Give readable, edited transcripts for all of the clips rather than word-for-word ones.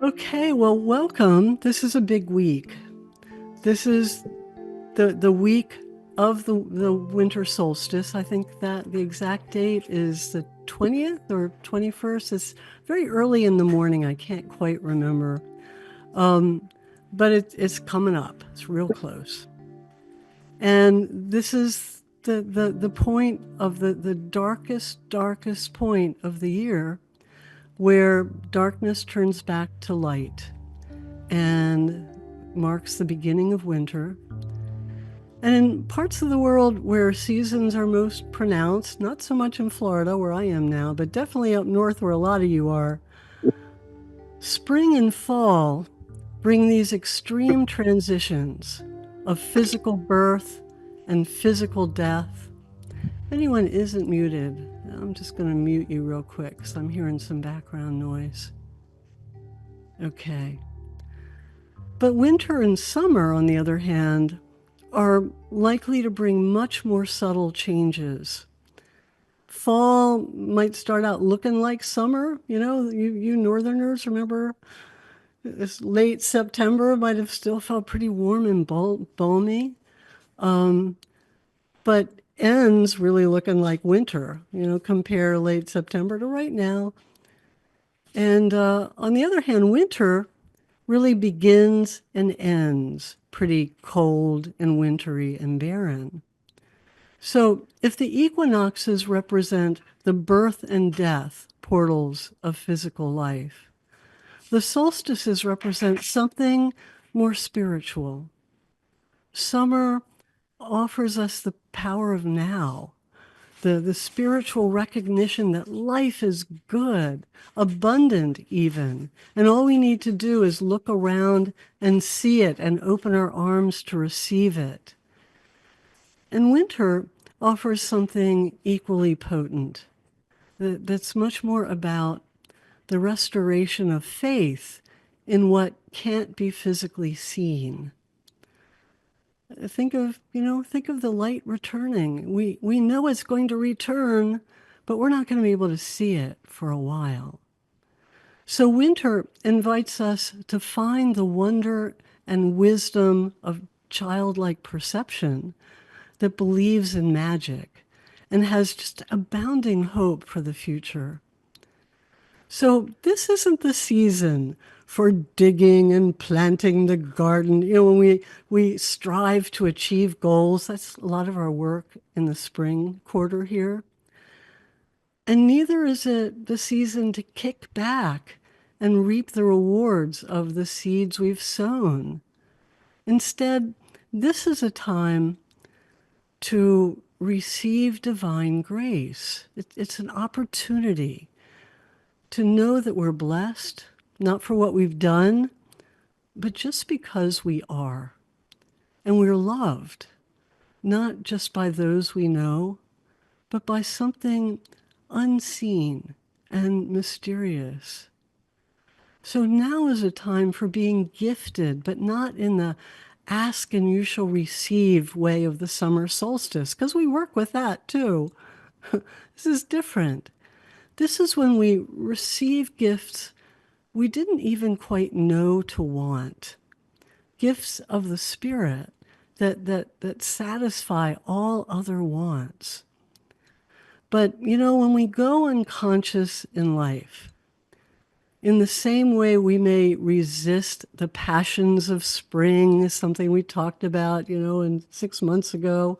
Okay, well, welcome. This is a big week. This is the week of the winter solstice. I think that the exact date is the 20th or 21st. It's very early in the morning. I can't quite remember. But it's coming up. It's real close. And this is the point of the darkest point of the year where darkness turns back to light and marks the beginning of winter. And in parts of the world where seasons are most pronounced, not so much in Florida where I am now, but definitely up north where a lot of you are, spring and fall bring these extreme transitions of physical birth and physical death. If anyone isn't muted, I'm just going to mute you real quick because I'm hearing some background noise. Okay. But winter and summer, on the other hand, are likely to bring much more subtle changes. Fall might start out looking like summer. You northerners remember this late September might have still felt pretty warm and balmy, but ends really looking like winter. Compare late September to right now. And on the other hand, winter really begins and ends pretty cold and wintry and barren. So if the equinoxes represent the birth and death portals of physical life, the solstices represent something more spiritual. Summer offers us the power of now, the spiritual recognition that life is good, abundant even, and all we need to do is look around and see it and open our arms to receive it. And winter offers something equally potent that's much more about the restoration of faith in what can't be physically seen. Think of the light returning. We know it's going to return, but we're not going to be able to see it for a while. So winter invites us to find the wonder and wisdom of childlike perception that believes in magic and has just abounding hope for the future. So this isn't the season for digging and planting the garden. When we strive to achieve goals, that's a lot of our work in the spring quarter here. And neither is it the season to kick back and reap the rewards of the seeds we've sown. Instead, this is a time to receive divine grace. It's an opportunity to know that we're blessed, not for what we've done, but just because we are. And we're loved, not just by those we know, but by something unseen and mysterious. So now is a time for being gifted, but not in the ask and you shall receive way of the summer solstice, because we work with that too. This is different. This is when we receive gifts we didn't even quite know to want. Gifts of the Spirit that satisfy all other wants. But, when we go unconscious in life, in the same way we may resist the passions of spring, something we talked about, in 6 months ago,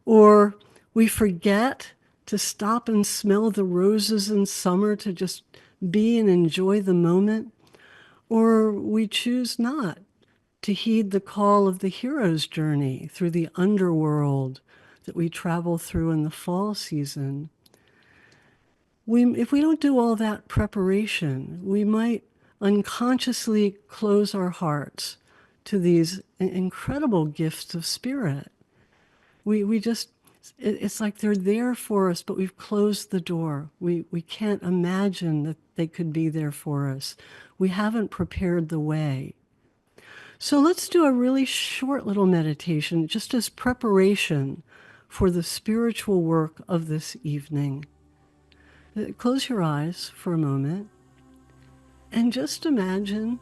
or we forget to stop and smell the roses in summer to just be and enjoy the moment, or we choose not to heed the call of the hero's journey through the underworld that we travel through in the fall season. If we don't do all that preparation, we might unconsciously close our hearts to these incredible gifts of spirit. We just, it's like they're there for us, but we've closed the door. We can't imagine that they could be there for us. We haven't prepared the way. So let's do a really short little meditation just as preparation for the spiritual work of this evening. Close your eyes for a moment And just imagine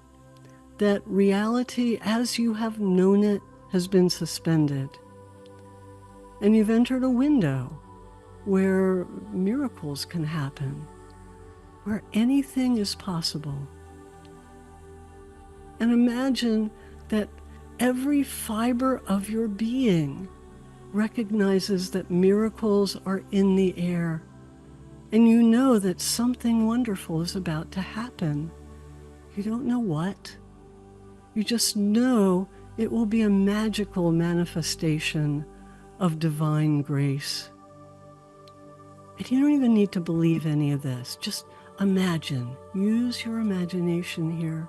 that reality as you have known it has been suspended. And you've entered a window where miracles can happen, where anything is possible. And imagine that every fiber of your being recognizes that miracles are in the air. And you know that something wonderful is about to happen. You don't know what. You just know it will be a magical manifestation of divine grace. And you don't even need to believe any of this. Just imagine. Use your imagination here.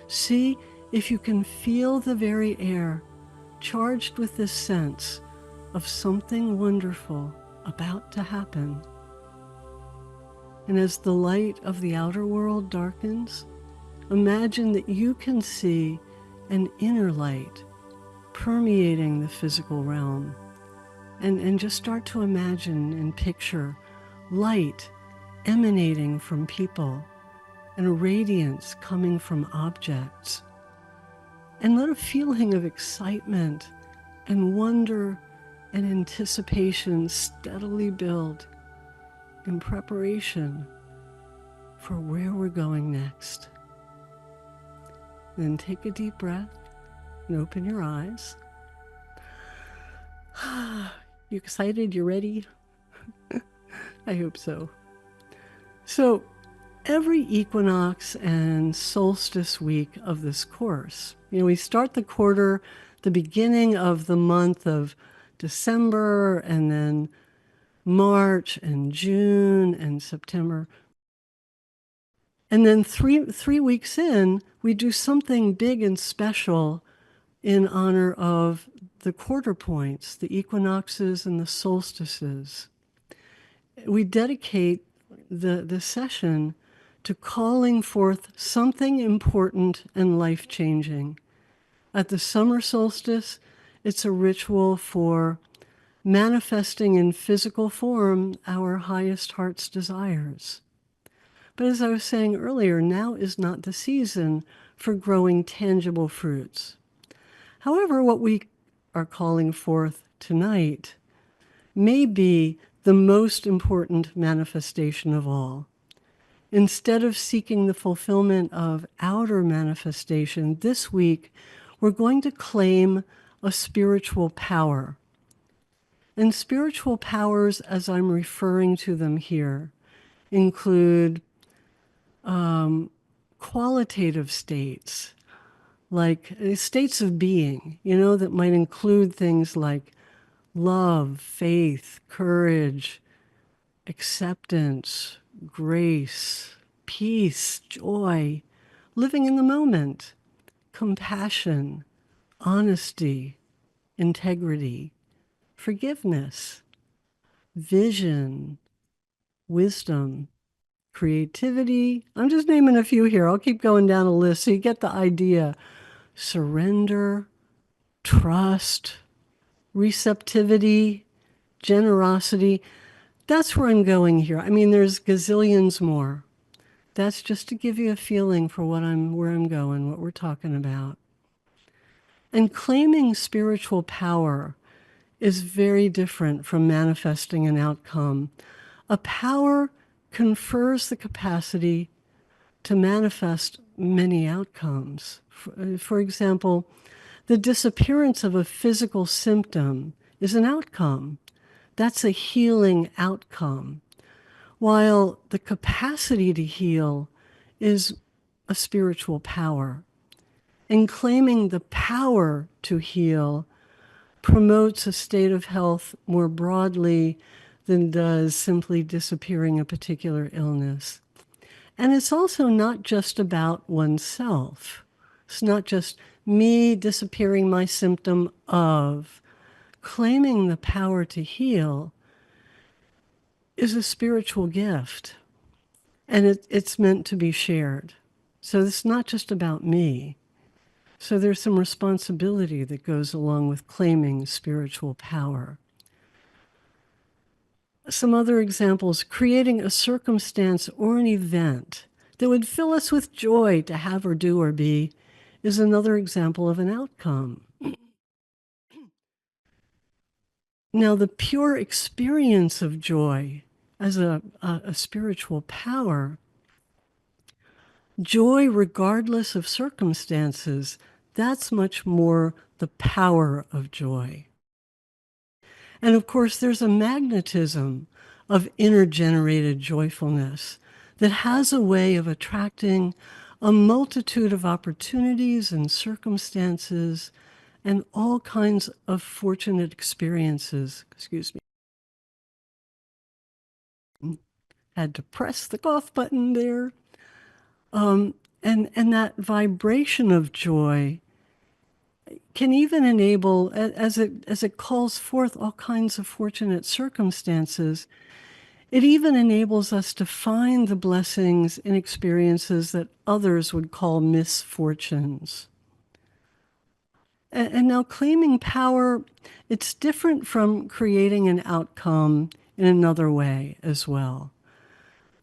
See if you can feel the very air charged with this sense of something wonderful about to happen. And as the light of the outer world darkens, imagine that you can see an inner light permeating the physical realm. And just start to imagine and picture light emanating from people and a radiance coming from objects. And let a feeling of excitement and wonder and anticipation steadily build in preparation for where we're going next. Then take a deep breath and open your eyes. You excited? You ready? I hope so. So every equinox and solstice week of this course, we start the quarter, the beginning of the month of December, and then March and June and September. And then three weeks in, we do something big and special in honor of the quarter points, the equinoxes and the solstices. We dedicate the session to calling forth something important and life-changing. At the summer solstice, it's a ritual for manifesting in physical form our highest heart's desires. But as I was saying earlier, now is not the season for growing tangible fruits. However, what we are calling forth tonight may be the most important manifestation of all. Instead of seeking the fulfillment of outer manifestation, this week we're going to claim a spiritual power. And spiritual powers, as I'm referring to them here, include qualitative states, like states of being, that might include things like love, faith, courage, acceptance, grace, peace, joy, living in the moment, compassion, honesty, integrity, forgiveness, vision, wisdom, creativity. I'm just naming a few here. I'll keep going down a list so you get the idea. Surrender, trust, receptivity, generosity. That's where I'm going here. I mean, there's gazillions more. That's just to give you a feeling for where I'm going, what we're talking about. And claiming spiritual power is very different from manifesting an outcome. A power confers the capacity to manifest many outcomes. For example, the disappearance of a physical symptom is an outcome. That's a healing outcome. While the capacity to heal is a spiritual power. And claiming the power to heal promotes a state of health more broadly than does simply disappearing a particular illness. And it's also not just about oneself. It's not just me disappearing my symptom of. Claiming the power to heal is a spiritual gift, and it's meant to be shared. So it's not just about me. So there's some responsibility that goes along with claiming spiritual power. Some other examples: creating a circumstance or an event that would fill us with joy to have or do or be is another example of an outcome. Now, the pure experience of joy as a spiritual power, joy regardless of circumstances, that's much more the power of joy. And of course, there's a magnetism of inner-generated joyfulness that has a way of attracting a multitude of opportunities and circumstances and all kinds of fortunate experiences. Excuse me. Had to press the cough button there. And that vibration of joy can even enable, as it calls forth all kinds of fortunate circumstances, it even enables us to find the blessings in experiences that others would call misfortunes. And now claiming power, it's different from creating an outcome in another way as well.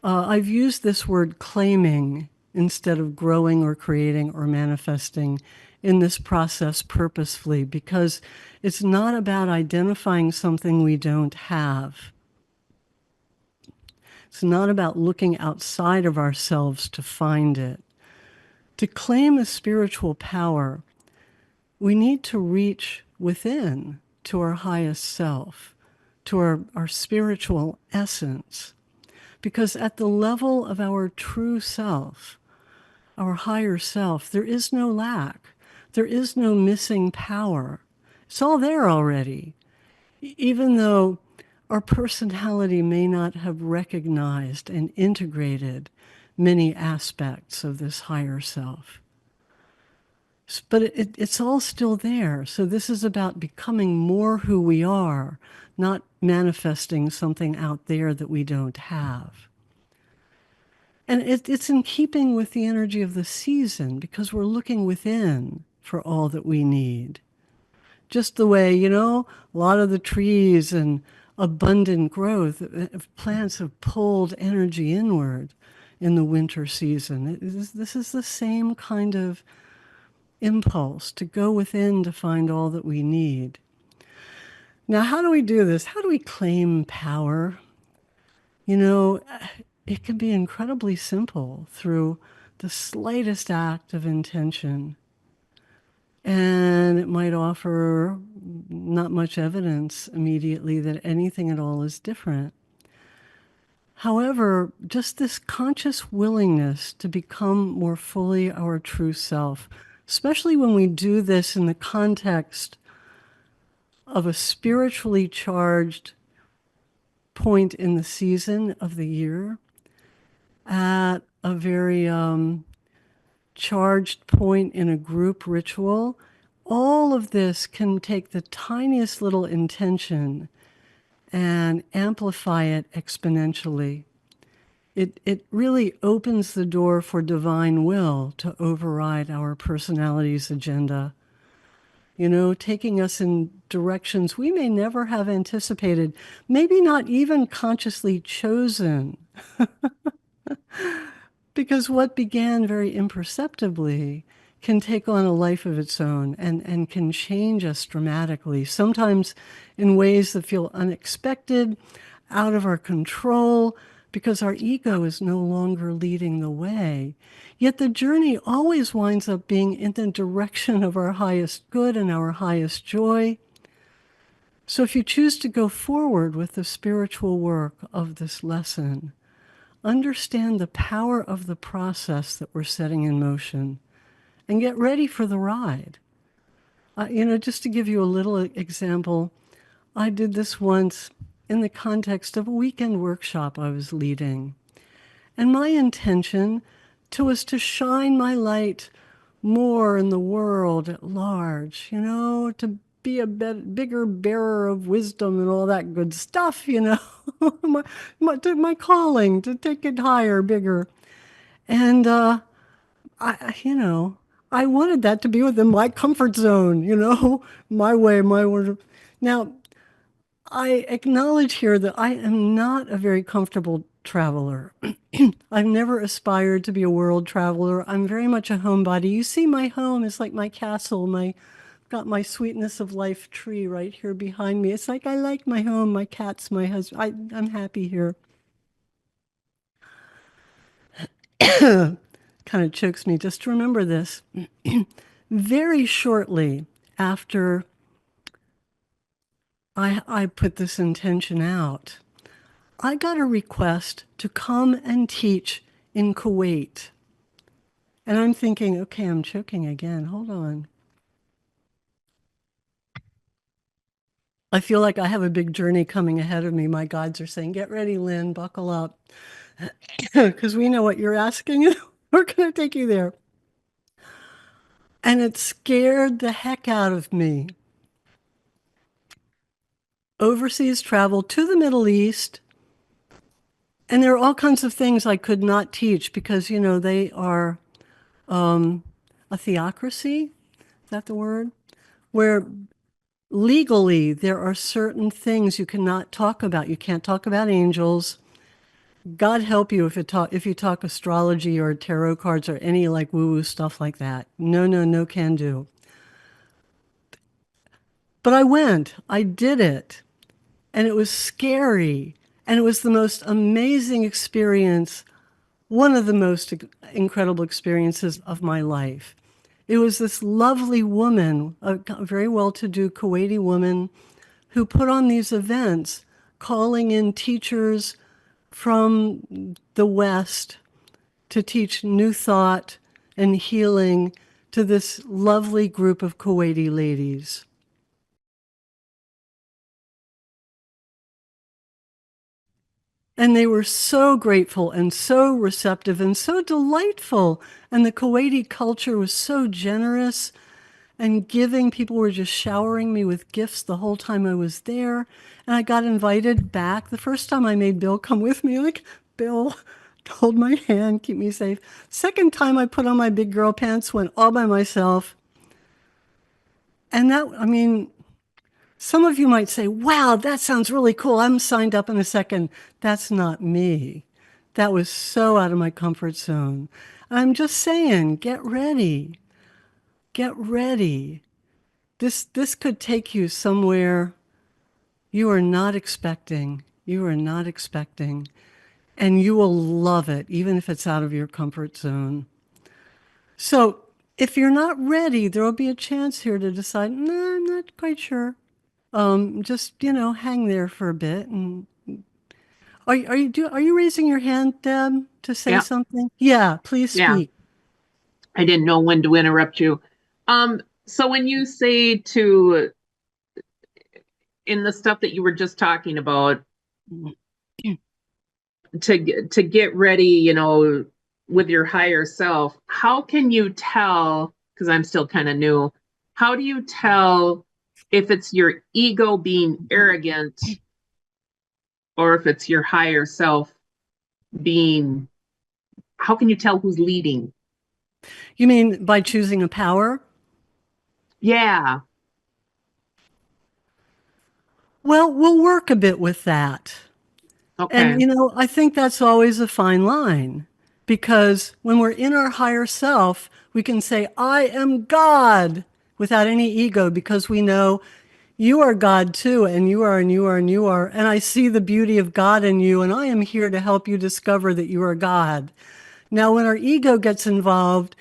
I've used this word claiming instead of growing or creating or manifesting in this process purposefully, because it's not about identifying something we don't have. It's not about looking outside of ourselves to find it. To claim a spiritual power, we need to reach within to our highest self, to our spiritual essence. Because at the level of our true self, our higher self, there is no lack. There is no missing power. It's all there already. Even though our personality may not have recognized and integrated many aspects of this higher self. But it's all still there. So this is about becoming more who we are, not manifesting something out there that we don't have. And it's in keeping with the energy of the season, because we're looking within for all that we need. Just the way, a lot of the trees and abundant growth of plants have pulled energy inward in the winter season. This is the same kind of impulse to go within to find all that we need. Now, how do we do this? How do we claim power? It can be incredibly simple through the slightest act of intention. And it might offer not much evidence immediately that anything at all is different. However, just this conscious willingness to become more fully our true self, especially when we do this in the context of a spiritually charged point in the season of the year, at a very charged point in a group ritual, all of this can take the tiniest little intention and amplify it exponentially. It really opens the door for divine will to override our personality's agenda. Taking us in directions we may never have anticipated, maybe not even consciously chosen. Because what began very imperceptibly can take on a life of its own and can change us dramatically, sometimes in ways that feel unexpected, out of our control, because our ego is no longer leading the way. Yet the journey always winds up being in the direction of our highest good and our highest joy. So if you choose to go forward with the spiritual work of this lesson, understand the power of the process that we're setting in motion and get ready for the ride. Just to give you a little example, I did this once in the context of a weekend workshop I was leading. And my intention was to shine my light more in the world at large, to be a bigger bearer of wisdom and all that good stuff, my calling, to take it higher, bigger. And, I wanted that to be within my comfort zone, my way, my word. Now, I acknowledge here that I am not a very comfortable traveler. I've never aspired to be a world traveler. I'm very much a homebody. You see, my home is like my castle. My got my sweetness of life tree right here behind me. It's like I like my home, my cats, my husband. I'm happy here. Kind of chokes me just to remember this. Very shortly after I put this intention out, I got a request to come and teach in Kuwait. And I'm thinking, okay, I'm choking again. Hold on. I feel like I have a big journey coming ahead of me. My guides are saying, get ready, Lynn, buckle up. Because we know what you're asking. We're going to take you there. And it scared the heck out of me. Overseas travel to the Middle East. And there are all kinds of things I could not teach because, they are a theocracy. Is that the word? Where legally there are certain things you cannot talk about. You can't talk about angels. God help you if you talk astrology or tarot cards or any like woo-woo stuff like that. No, no, no can do. But I went. I did it. And it was scary. And it was the most amazing experience, one of the most incredible experiences of my life. It was this lovely woman, a very well-to-do Kuwaiti woman, who put on these events, calling in teachers from the West to teach new thought and healing to this lovely group of Kuwaiti ladies. And they were so grateful and so receptive and so delightful. And the Kuwaiti culture was so generous and giving. People were just showering me with gifts the whole time I was there. And I got invited back. The first time I made Bill come with me, like, Bill, hold my hand, keep me safe. Second time I put on my big girl pants, went all by myself. And that, I mean, some of you might say, wow, that sounds really cool. I'm signed up in a second. That's not me. That was so out of my comfort zone. I'm just saying, get ready. Get ready. This could take you somewhere you are not expecting. You are not expecting. And you will love it, even if it's out of your comfort zone. So if you're not ready, there will be a chance here to decide, no, I'm not quite sure. Just, hang there for a bit. And are you raising your hand, Deb, to say Yeah, something? Yeah, please yeah. speak. I didn't know when to interrupt you. So when you say to in the stuff that you were just talking about to get ready, with your higher self, how can you tell? Because I'm still kind of new. How do you tell if it's your ego being arrogant or if it's your higher self being? How can you tell who's leading? You mean by choosing a power? Yeah. Well, we'll work a bit with that. Okay. And, I think that's always a fine line because when we're in our higher self, we can say, I am God without any ego because we know you are God too, and you are, and you are, and you are. And I see the beauty of God in you, and I am here to help you discover that you are God. Now, when our ego gets involved,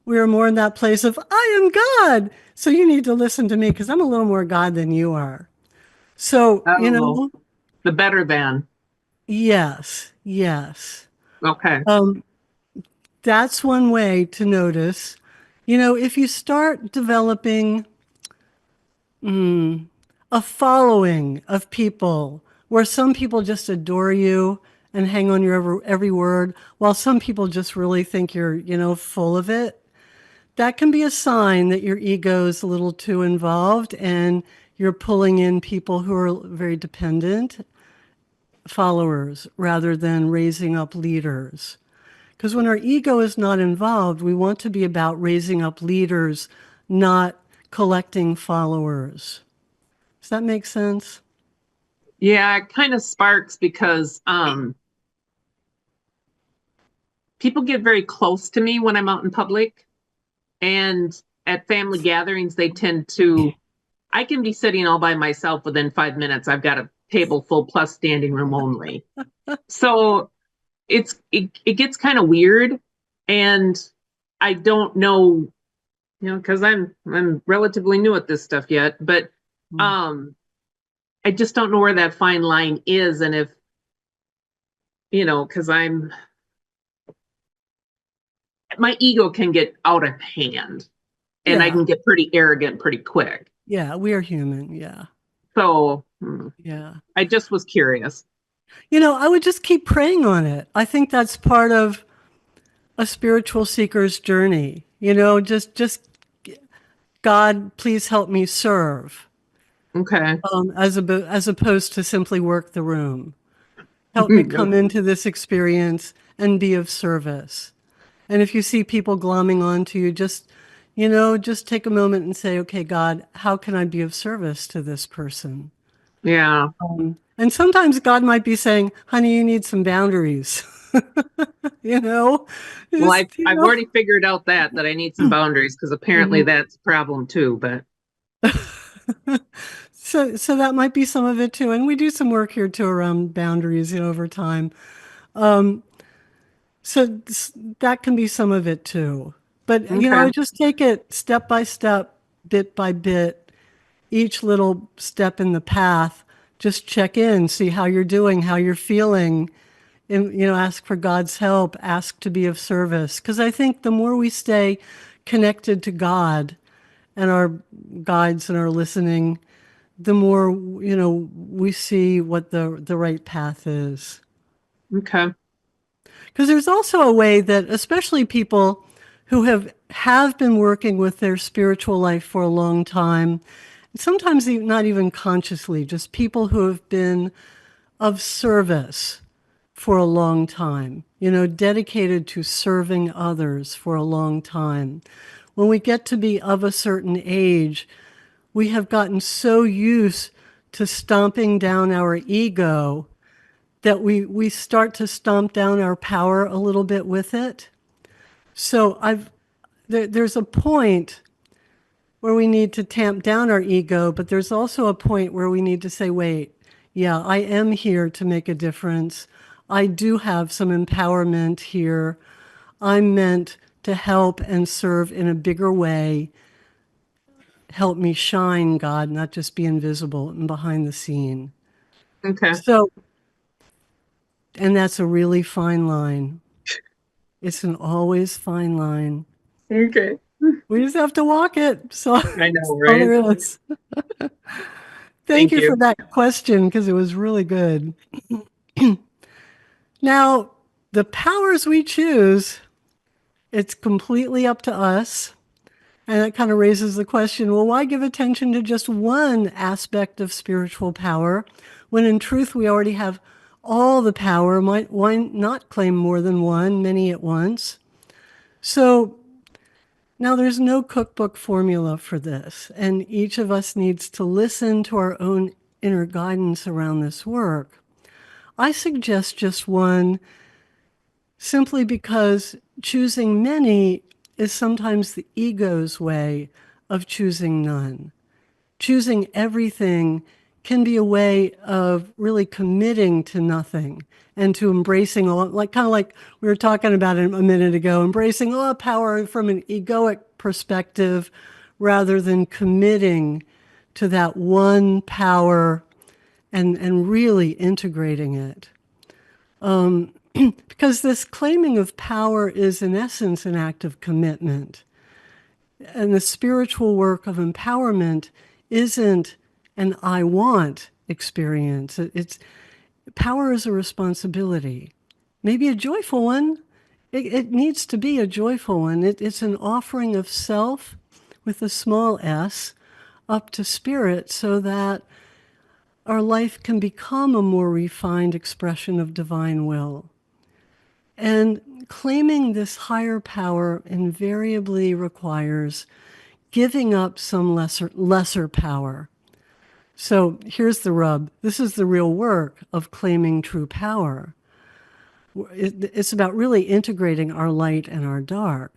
we are more in that place of, I am God. So you need to listen to me because I'm a little more God than you are. So, Oh, the better than. yes, yes. Okay. Um, that's one way to notice. If you start developing a following of people where some people just adore you and hang on your every word, while some people just really think you're, full of it, that can be a sign that your ego is a little too involved and you're pulling in people who are very dependent followers rather than raising up leaders. Because when our ego is not involved, we want to be about raising up leaders, not collecting followers. Does that make sense? Yeah, it kind of sparks because people get very close to me when I'm out in public. And at family gatherings, they tend to, I can be sitting all by myself within 5 minutes. I've got a table full plus standing room only. So it gets kind of weird. And I don't know, because I'm relatively new at this stuff yet, but Mm. um I just don't know where that fine line is. And if, because my ego can get out of hand and I Yeah, can get pretty arrogant pretty quick. yeah, we are human. Yeah, So yeah. I just was curious. I would just keep praying on it. I think that's part of a spiritual seeker's journey. Just God, please help me serve, Okay. as opposed to simply work the room. Help me come into this experience and be of service. And if you see people glomming onto you, just take a moment and say, okay, God, how can I be of service to this person? Yeah. And sometimes God might be saying, honey, you need some boundaries. you know, Well, just, I've already figured out that I need some boundaries because apparently Mhm. that's a problem too. But So that might be some of it too. And we do some work here too around boundaries, over time. Um, that can be some of it too. But, okay, I would just take it step by step, bit by bit, each little step in the path. Just check in, see how you're doing, how you're feeling, and, ask for God's help, ask to be of service. Because I think the more we stay connected to God and our guides and our listening, the more, we see what the right path is. okay, Because there's also a way that, especially people who have been working with their spiritual life for a long time, sometimes not even consciously, just people who have been of service for a long time, dedicated to serving others for a long time. When we get to be of a certain age, we have gotten so used to stomping down our ego that we start to stomp down our power a little bit with it. So there's a point where we need to tamp down our ego, but there's also a point where we need to say, wait, yeah, I am here to make a difference. I do have some empowerment here. I'm meant to help and serve in a bigger way. Help me shine, God, not just be invisible and behind the scene. okay, So, and that's a really fine line. It's an always fine line. okay. We just have to walk it. So I that's know, all right? there is. Thank Thank you for you. that question because it was really good. Now, the powers we choose, it's completely up to us. And that kind of raises the question, well, why give attention to just one aspect of spiritual power when in truth we already have all the power? Why not claim more than one, many at once? So now there's no cookbook formula for this, and each of us needs to listen to our own inner guidance around this work. I suggest just one simply because choosing many is sometimes the ego's way of choosing none. Choosing everything can be a way of really committing to nothing and to embracing all, like kind of like we were talking about it a minute ago, embracing all power from an egoic perspective rather than committing to that one power and really integrating it. Because this claiming of power is, in essence, an act of commitment. And the spiritual work of empowerment isn't an I want experience. It's power is a responsibility, maybe a joyful one. It needs to be a joyful one. It's an offering of self with a small s up to spirit so that our life can become a more refined expression of divine will. And claiming this higher power invariably requires giving up some lesser power. So here's the rub. This is the real work of claiming true power. It's about really integrating our light and our dark.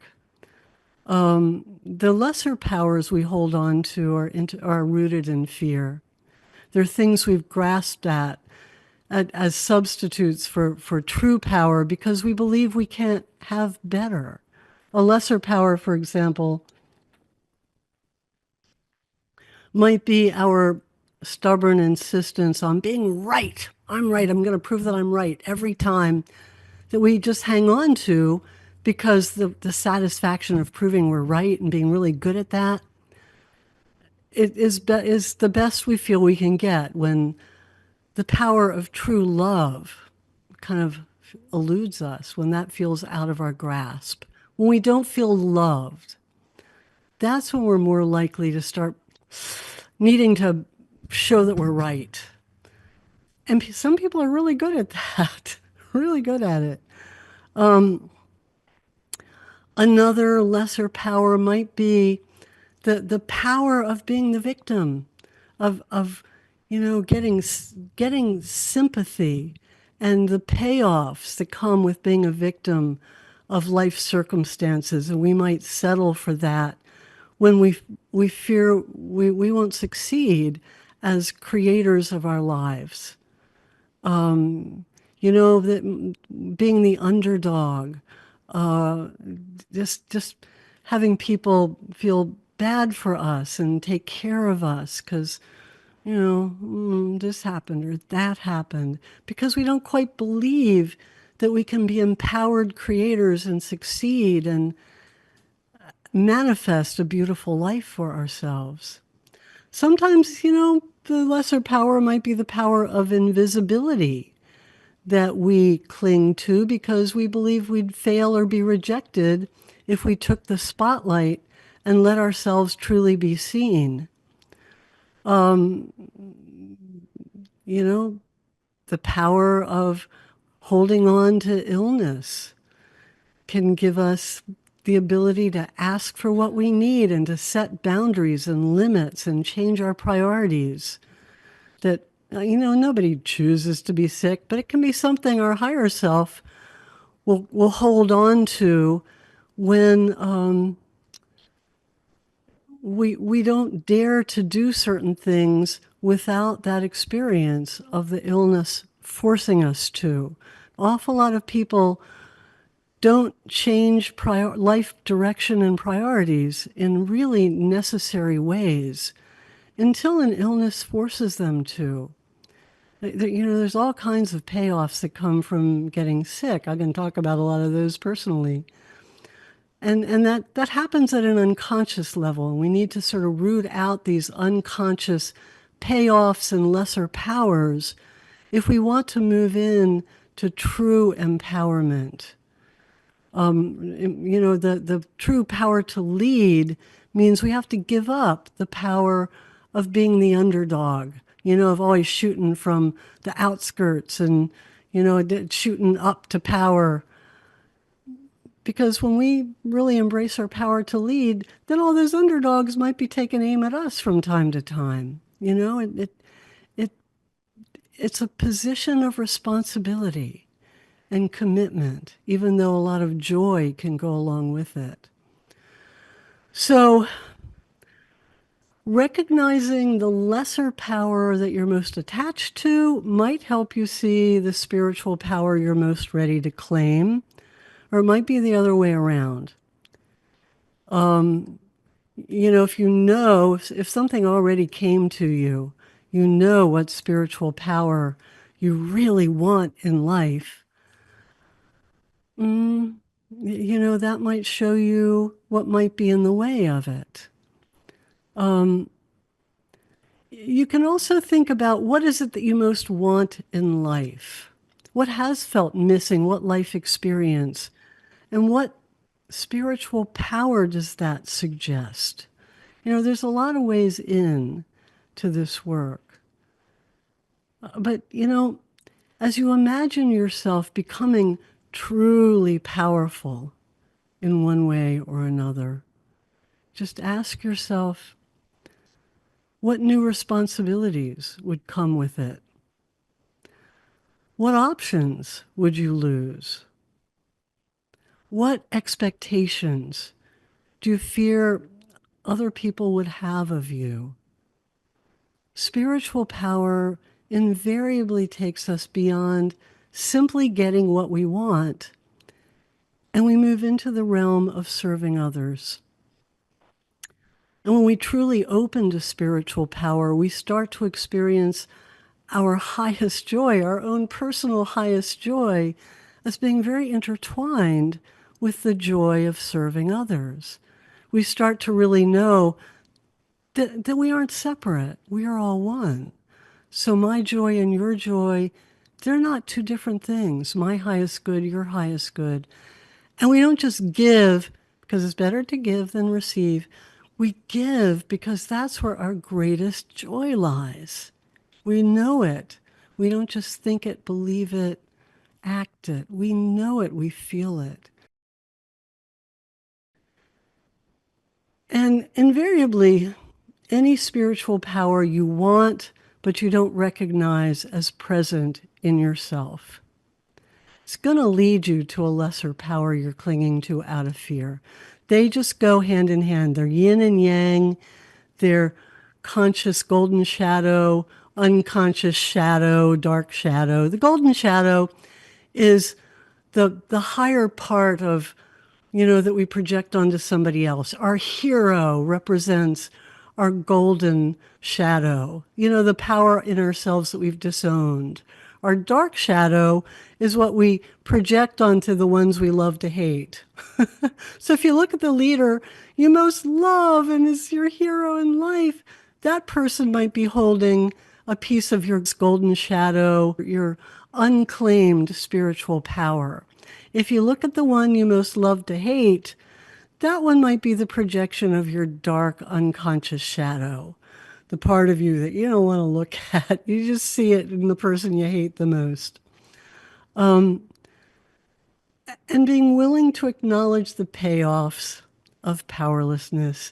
The lesser powers we hold on to are rooted in fear. They're things we've grasped as substitutes for true power because we believe we can't have better. A lesser power, for example, might be our stubborn insistence on being right. I'm right. I'm going to prove that I'm right every time, that we just hang on to because the satisfaction of proving we're right and being really good at that is the best we feel we can get when the power of true love kind of eludes us, when that feels out of our grasp. When we don't feel loved, that's when we're more likely to start needing to show that we're right. And some people are really good at that, really good at it. Another lesser power might be the power of being the victim, of getting sympathy and the payoffs that come with being a victim of life circumstances, and we might settle for that when we fear we won't succeed as creators of our lives. That being the underdog, uh, just having people feel bad for us and take care of us because this happened or that happened, because we don't quite believe that we can be empowered creators and succeed and manifest a beautiful life for ourselves. Sometimes, the lesser power might be the power of invisibility that we cling to because we believe we'd fail or be rejected if we took the spotlight and let ourselves truly be seen. You know, the power of holding on to illness can give us the ability to ask for what we need and to set boundaries and limits and change our priorities. That, nobody chooses to be sick, but it can be something our higher self will hold on to when we don't dare to do certain things without that experience of the illness forcing us to. An awful lot of people don't change life direction and priorities in really necessary ways until an illness forces them to. There's all kinds of payoffs that come from getting sick. I can talk about a lot of those personally. And that happens at an unconscious level. And we need to sort of root out these unconscious payoffs and lesser powers if we want to move in to true empowerment. The true power to lead means we have to give up the power of being the underdog, of always shooting from the outskirts and, shooting up to power. Because when we really embrace our power to lead, then all those underdogs might be taking aim at us from time to time. It it's a position of responsibility and commitment, even though a lot of joy can go along with it. So, recognizing the lesser power that you're most attached to might help you see the spiritual power you're most ready to claim, or it might be the other way around. If something already came to you, what spiritual power you really want in life, that might show you what might be in the way of it. You can also think about what is it that you most want in life? What has felt missing? What life experience? And what spiritual power does that suggest? There's a lot of ways in to this work. But, as you imagine yourself becoming truly powerful in one way or another, just ask yourself, what new responsibilities would come with it? What options would you lose? What expectations do you fear other people would have of you? Spiritual power invariably takes us beyond simply getting what we want, and we move into the realm of serving others. And when we truly open to spiritual power, we start to experience our highest joy, our own personal highest joy, as being very intertwined with the joy of serving others. We start to really know that we aren't separate. We are all one. So my joy and your joy, they're not two different things. My highest good, your highest good. And we don't just give because it's better to give than receive. We give because that's where our greatest joy lies. We know it. We don't just think it, believe it, act it. We know it. We feel it. And invariably, any spiritual power you want, but you don't recognize as present in yourself, it's going to lead you to a lesser power you're clinging to out of fear. They just go hand in hand. They're yin and yang. They're conscious golden shadow, unconscious shadow, dark shadow. The golden shadow is the higher part of, that we project onto somebody else. Our hero represents our golden shadow, the power in ourselves that we've disowned. Our dark shadow is what we project onto the ones we love to hate. So if you look at the leader you most love and is your hero in life, that person might be holding a piece of your golden shadow, your unclaimed spiritual power. If you look at the one you most love to hate, that one might be the projection of your dark unconscious shadow, the part of you that you don't want to look at. You just see it in the person you hate the most. And being willing to acknowledge the payoffs of powerlessness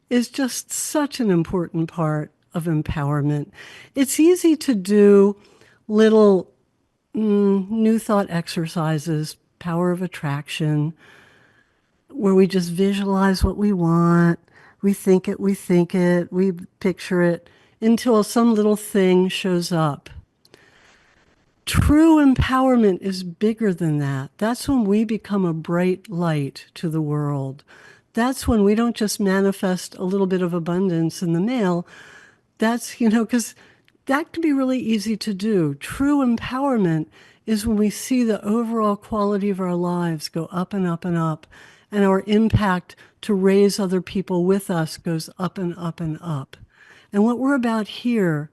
is just such an important part of empowerment. It's easy to do little new thought exercises, power of attraction, where we just visualize what we want. We think it, we picture it until some little thing shows up. True empowerment is bigger than that. That's when we become a bright light to the world. That's when we don't just manifest a little bit of abundance in the mail. That's, because that can be really easy to do. True empowerment is when we see the overall quality of our lives go up and up and up, and our impact to raise other people with us goes up and up and up. And what we're about here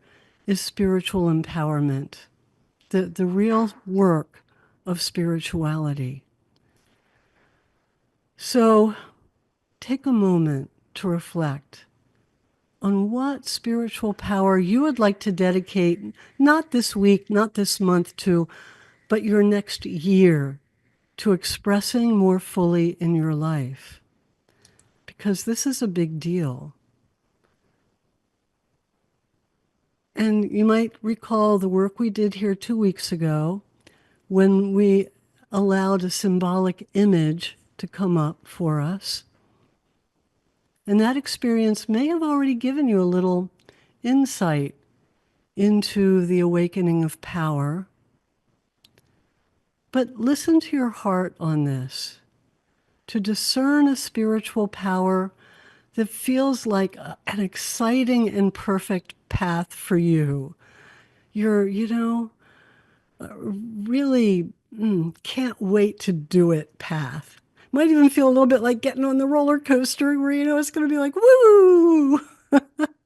is spiritual empowerment, the real work of spirituality. So take a moment to reflect on what spiritual power you would like to dedicate, not this week, not this month to, but your next year, to expressing more fully in your life. Because this is a big deal. And you might recall the work we did here 2 weeks ago when we allowed a symbolic image to come up for us. And that experience may have already given you a little insight into the awakening of power. But listen to your heart on this, to discern a spiritual power that feels like an exciting and perfect path for you. You're, really can't wait to do it path. Might even feel a little bit like getting on the roller coaster where, it's going to be like, woo,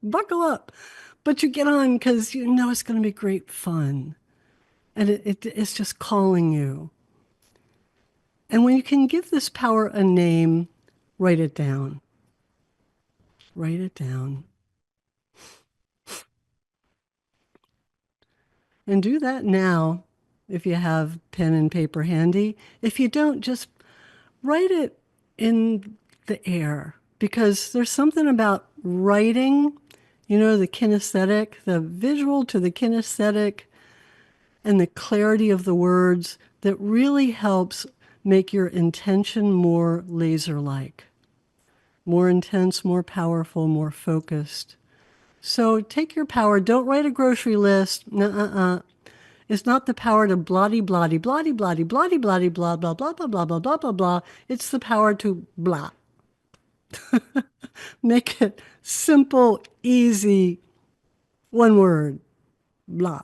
buckle up. But you get on because you know it's going to be great fun. And it's just calling you. And when you can give this power a name, write it down. Write it down. And do that now if you have pen and paper handy. If you don't, just write it in the air, because there's something about writing, the kinesthetic, the visual to the kinesthetic. and the clarity of the words that really helps make your intention more laser-like, more intense, more powerful, more focused. So take your power. Don't write a grocery list. Nuh-uh-uh. It's not the power to bloody, bloody, bloody, bloody, bloody, bloody, blah, blah, blah, blah, blah, blah, blah, blah, blah. It's the power to blah. Make it simple, easy, one word, blah.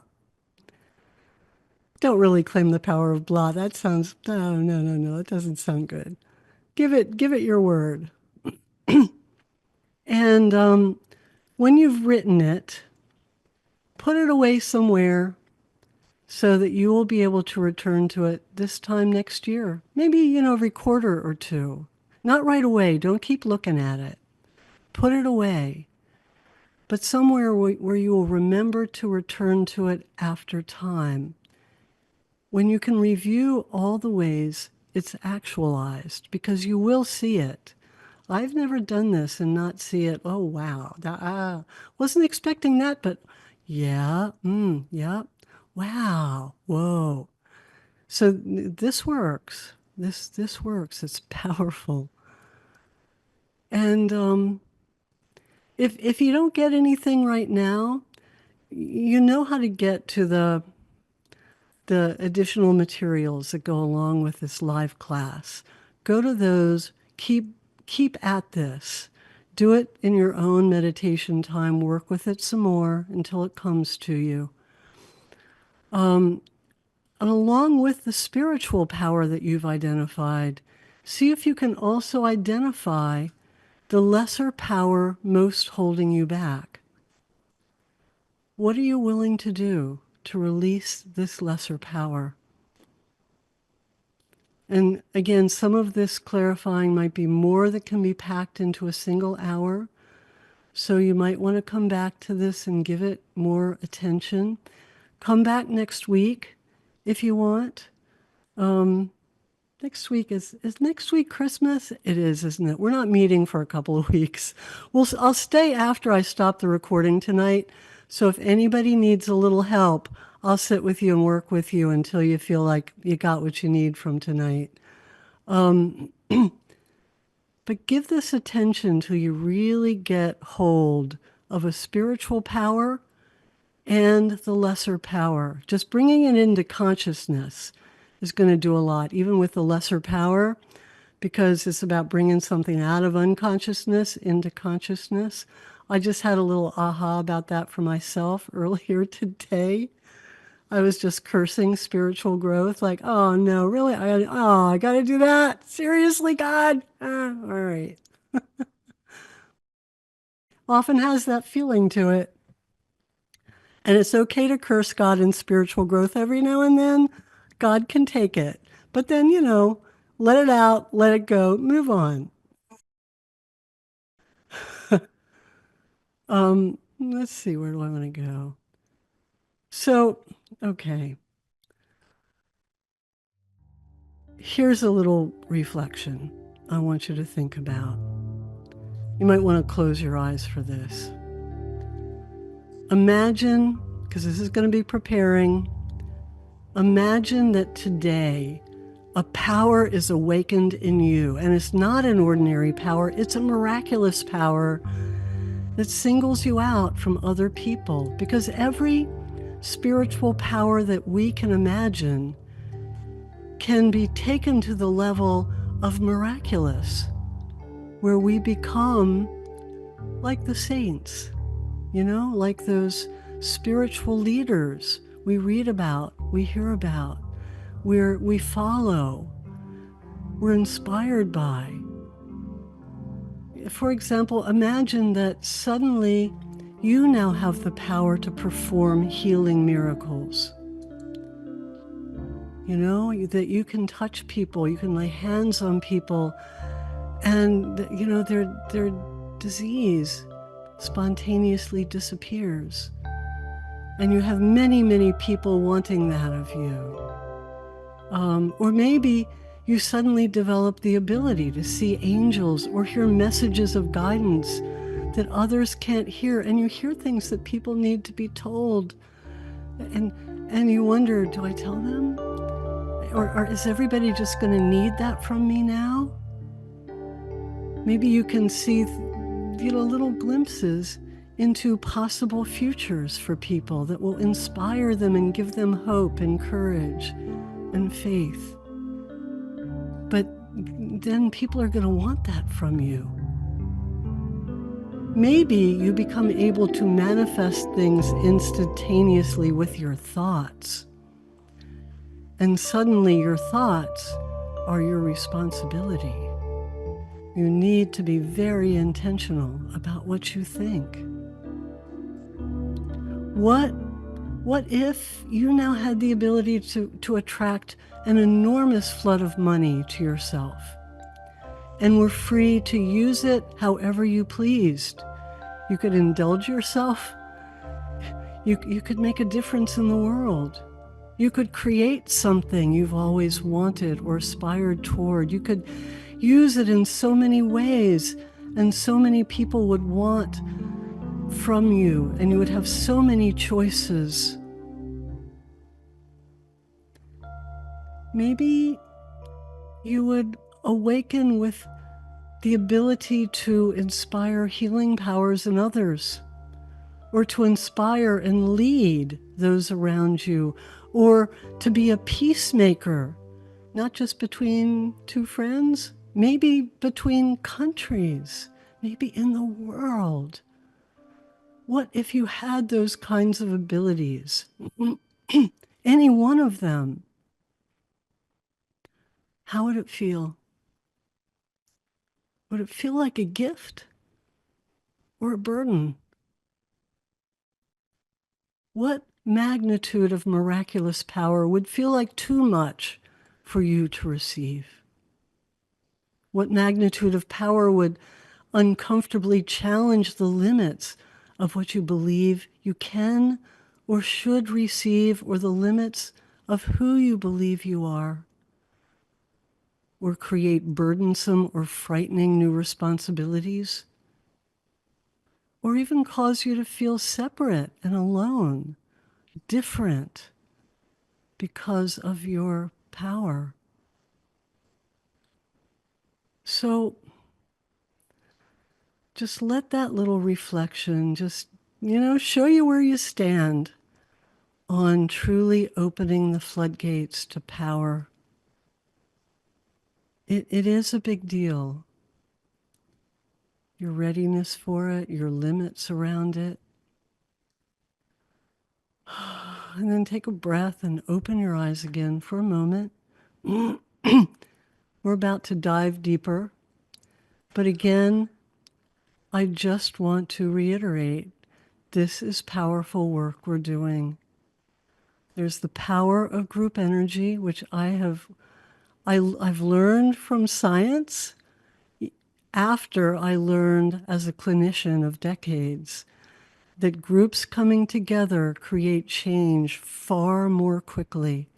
Don't really claim the power of blah. That sounds, no, no, no, no. That doesn't sound good. Give it your word. And when you've written it, put it away somewhere so that you will be able to return to it this time next year. Maybe, every quarter or two. Not right away. Don't keep looking at it. Put it away. But somewhere where you will remember to return to it after time. When you can review all the ways it's actualized, because you will see it. I've never done this and not see it. Oh, wow. Wasn't expecting that, but yeah, yeah. Wow, whoa. So this works. This works. It's powerful. And if you don't get anything right now, you know how to get to the additional materials that go along with this live class. Go to those. Keep at this. Do it in your own meditation time. Work with it some more until it comes to you. And along with the spiritual power that you've identified, see if you can also identify the lesser power most holding you back. What are you willing to do to release this lesser power? And again, some of this clarifying might be more that can be packed into a single hour. So you might want to come back to this and give it more attention. Come back next week if you want. Next week is next week Christmas? It is, isn't it? We're not meeting for a couple of weeks. I'll stay after I stop the recording tonight. So if anybody needs a little help, I'll sit with you and work with you until you feel like you got what you need from tonight. But give this attention till you really get hold of a spiritual power and the lesser power. Just bringing it into consciousness is going to do a lot, even with the lesser power, because it's about bringing something out of unconsciousness into consciousness. I just had a little aha about that for myself earlier today. I was just cursing spiritual growth, like, oh no, really? I got to do that? Seriously, God? All right. Often has that feeling to it. And it's okay to curse God in spiritual growth every now and then. God can take it. But then, let it out, let it go, move on. Let's see, where do I want to go? So, okay. Here's a little reflection I want you to think about. You might want to close your eyes for this. Imagine, because this is going to be preparing, imagine that today a power is awakened in you, and it's not an ordinary power, it's a miraculous power that singles you out from other people, because every spiritual power that we can imagine can be taken to the level of miraculous, where we become like the saints, like those spiritual leaders we read about, we hear about, we follow, we're inspired by. For example, imagine that suddenly you now have the power to perform healing miracles. That you can touch people, you can lay hands on people, and, their disease spontaneously disappears. And you have many, many people wanting that of you. Or maybe you suddenly develop the ability to see angels or hear messages of guidance that others can't hear, and you hear things that people need to be told. And you wonder, do I tell them? Or is everybody just going to need that from me now? Maybe you can see, little glimpses into possible futures for people that will inspire them and give them hope and courage and faith. But then people are going to want that from you. Maybe you become able to manifest things instantaneously with your thoughts. And suddenly your thoughts are your responsibility. You need to be very intentional about what you think. What if you now had the ability to attract an enormous flood of money to yourself and were free to use it however you pleased? You could indulge yourself. You could make a difference in the world. You could create something you've always wanted or aspired toward. You could use it in so many ways, and so many people would want from you, and you would have so many choices. Maybe you would awaken with the ability to inspire healing powers in others, or to inspire and lead those around you, or to be a peacemaker, not just between two friends, maybe between countries, maybe in the world. What if you had those kinds of abilities? Any one of them. How would it feel? Would it feel like a gift or a burden? What magnitude of miraculous power would feel like too much for you to receive? What magnitude of power would uncomfortably challenge the limits of what you believe you can or should receive, or the limits of who you believe you are, or create burdensome or frightening new responsibilities, or even cause you to feel separate and alone, different because of your power? So just let that little reflection just, show you where you stand on truly opening the floodgates to power. It is a big deal. Your readiness for it, your limits around it. And then take a breath and open your eyes again for a moment. We're about to dive deeper. But again, I just want to reiterate, this is powerful work we're doing. There's the power of group energy, which I've learned from science after I learned as a clinician of decades that groups coming together create change far more quickly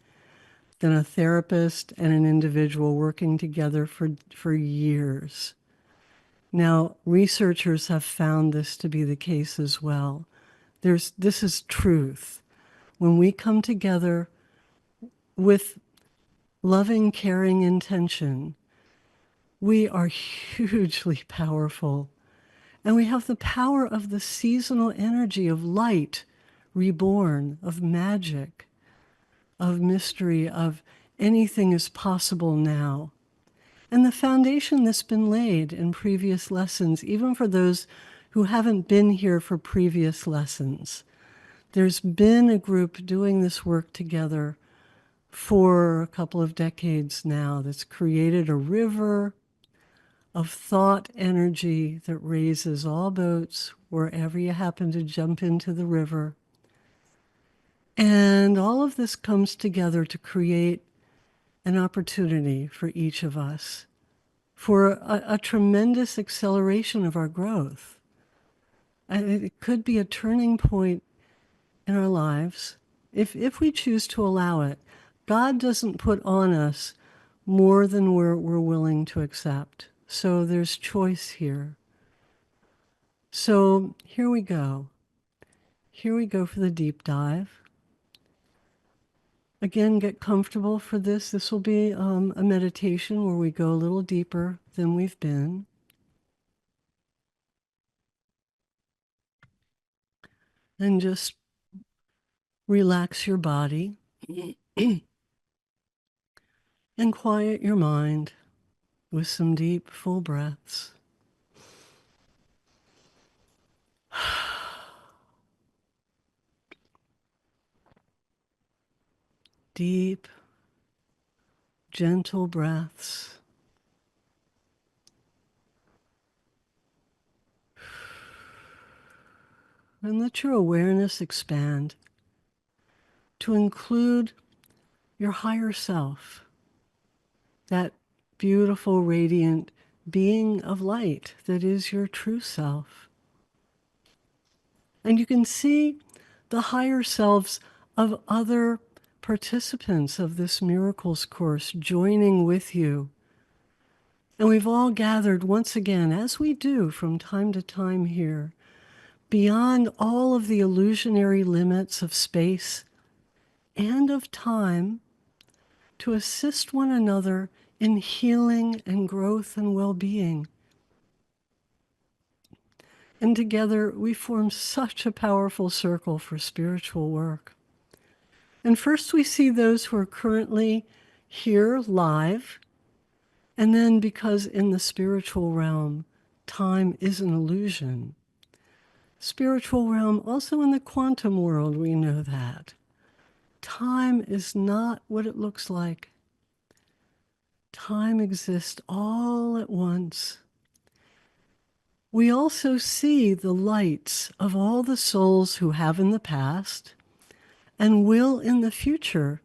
than a therapist and an individual working together for years. Now, researchers have found this to be the case as well. This is truth. When we come together with loving, caring intention, we are hugely powerful. And we have the power of the seasonal energy of light, reborn, of magic, of mystery, of anything is possible now. And the foundation that's been laid in previous lessons, even for those who haven't been here for previous lessons, there's been a group doing this work together for a couple of decades now that's created a river of thought energy that raises all boats wherever you happen to jump into the river. And all of this comes together to create an opportunity for each of us for a tremendous acceleration of our growth. And it could be a turning point in our lives if we choose to allow it. God doesn't put on us more than we're willing to accept. So there's choice here. So here we go. Here we go for the deep dive. Again, get comfortable for this. This will be a meditation where we go a little deeper than we've been. And just relax your body and quiet your mind with some deep, full breaths. Deep, gentle breaths. And let your awareness expand to include your higher self, that beautiful, radiant being of light that is your true self. And you can see the higher selves of other participants of this miracles course joining with you. And we've all gathered once again, as we do from time to time here, beyond all of the illusionary limits of space and of time, to assist one another in healing and growth and well-being. And together we form such a powerful circle for spiritual work. And first we see those who are currently here live, and then because in the spiritual realm, time is an illusion. Spiritual realm, also in the quantum world, we know that. Time is not what it looks like. Time exists all at once. We also see the lights of all the souls who have in the past and will in the future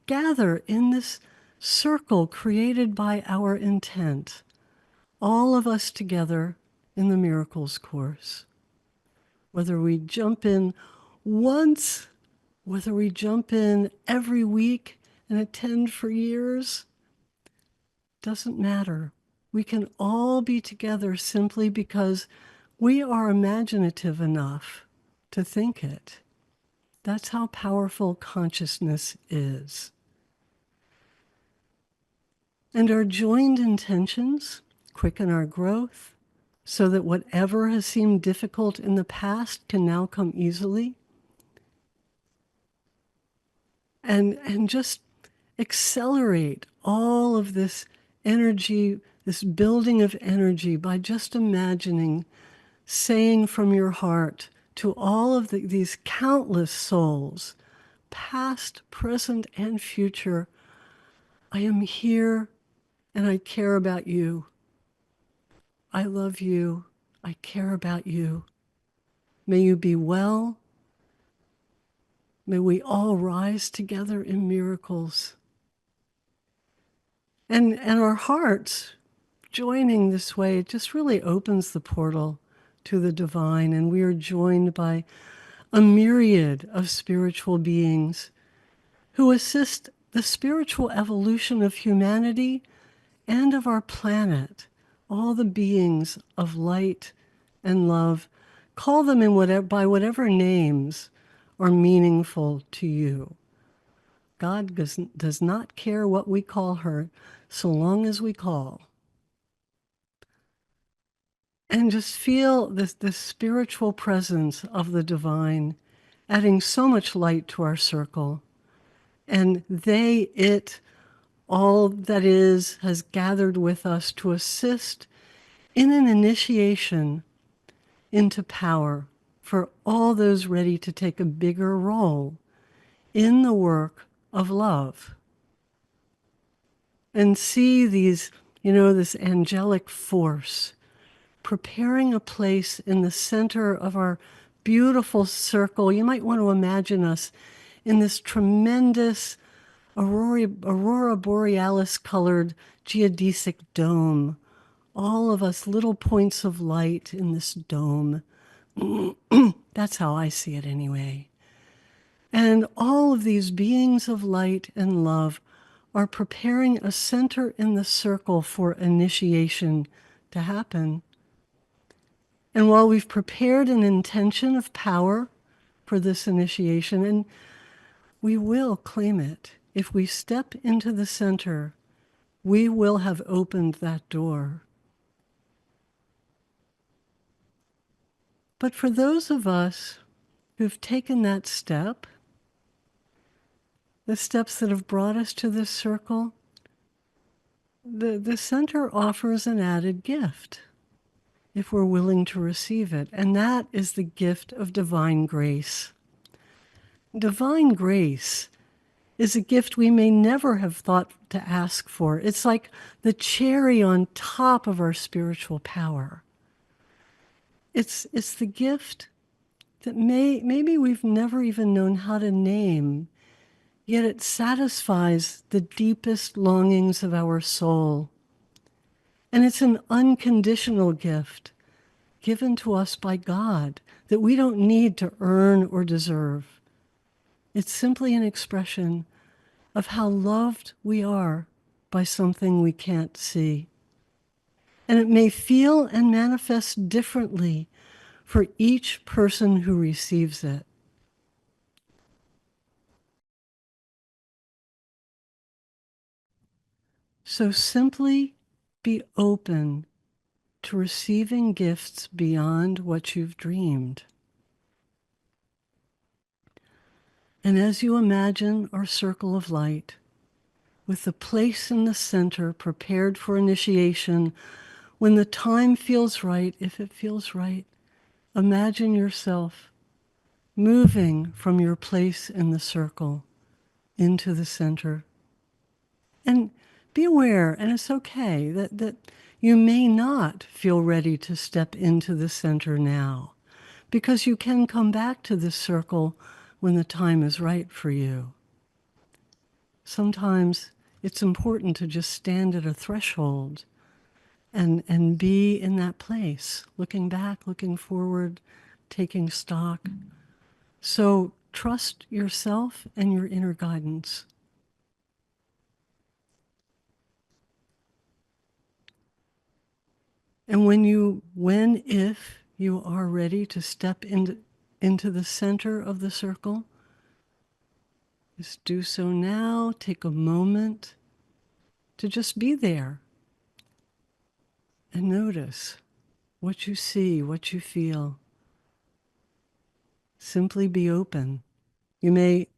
gather in this circle created by our intent, all of us together in the Miracles Course. Whether we jump in once, whether we jump in every week and attend for years, doesn't matter. We can all be together simply because we are imaginative enough to think it. That's how powerful consciousness is. And our joined intentions quicken our growth so that whatever has seemed difficult in the past can now come easily. And just accelerate all of this energy, this building of energy by just imagining, saying from your heart to all of these countless souls, past, present, and future, I am here and I care about you. I love you. I care about you. May you be well. May we all rise together in miracles. And our hearts joining this way, it just really opens the portal to the divine. And we are joined by a myriad of spiritual beings who assist the spiritual evolution of humanity and of our planet. All the beings of light and love, call them by whatever names are meaningful to you. God does not care what we call her, so long as we call. And just feel this spiritual presence of the divine, adding so much light to our circle. And it, all that is, has gathered with us to assist in an initiation into power for all those ready to take a bigger role in the work of love. And see these, this angelic force preparing a place in the center of our beautiful circle. You might want to imagine us in this tremendous aurora borealis colored geodesic dome. All of us little points of light in this dome. That's how I see it anyway. And all of these beings of light and love are preparing a center in the circle for initiation to happen. And while we've prepared an intention of power for this initiation, and we will claim it, If we step into the center, we will have opened that door. But for those of us who've taken that step, the steps that have brought us to this circle, the center offers an added gift if we're willing to receive it, and that is the gift of divine grace. Divine grace is a gift we may never have thought to ask for. It's like the cherry on top of our spiritual power. It's the gift that maybe we've never even known how to name, yet it satisfies the deepest longings of our soul. And it's an unconditional gift given to us by God that we don't need to earn or deserve. It's simply an expression of how loved we are by something we can't see. And it may feel and manifest differently for each person who receives it. So simply be open to receiving gifts beyond what you've dreamed. And as you imagine our circle of light, with the place in the center prepared for initiation, when the time feels right, if it feels right, imagine yourself moving from your place in the circle into the center. And be aware, and it's okay, that you may not feel ready to step into the center now, because you can come back to this circle when the time is right for you. Sometimes it's important to just stand at a threshold and be in that place, looking back, looking forward, taking stock. So trust yourself and your inner guidance. And if you are ready to step into the center of the circle, just do so now. Take a moment to just be there and notice what you see, what you feel. Simply be open. You may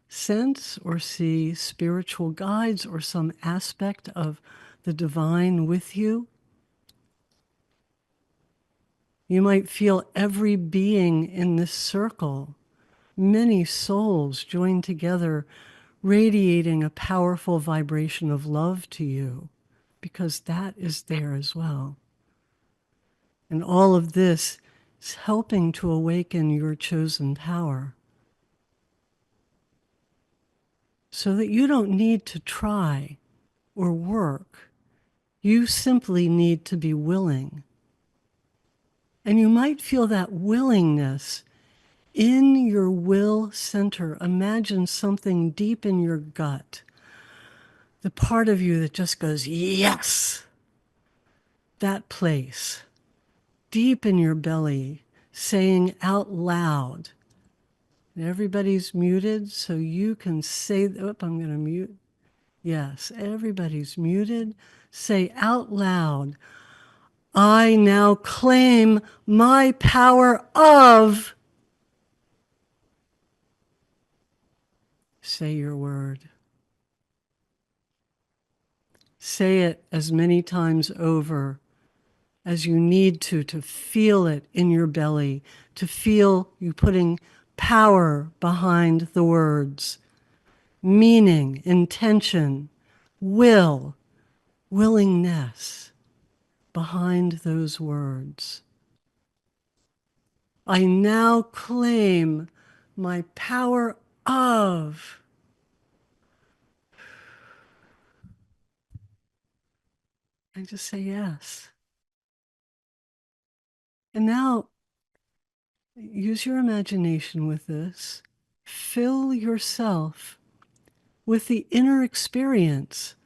sense or see spiritual guides or some aspect of the divine with you. You might feel every being in this circle, many souls joined together, radiating a powerful vibration of love to you, because that is there as well. And all of this is helping to awaken your chosen power, so that you don't need to try or work. You simply need to be willing. And you might feel that willingness in your will center. Imagine something deep in your gut, the part of you that just goes, yes, that place, deep in your belly, saying out loud. And everybody's muted, so you can say, I'm going to mute. Yes, everybody's muted. Say out loud, I now claim my power of. Say your word. Say it as many times over as you need to feel it in your belly, to feel you putting power behind the words, meaning, intention, will, willingness behind those words. I now claim my power of. And just say yes. And now use your imagination with this. Fill yourself with the inner experience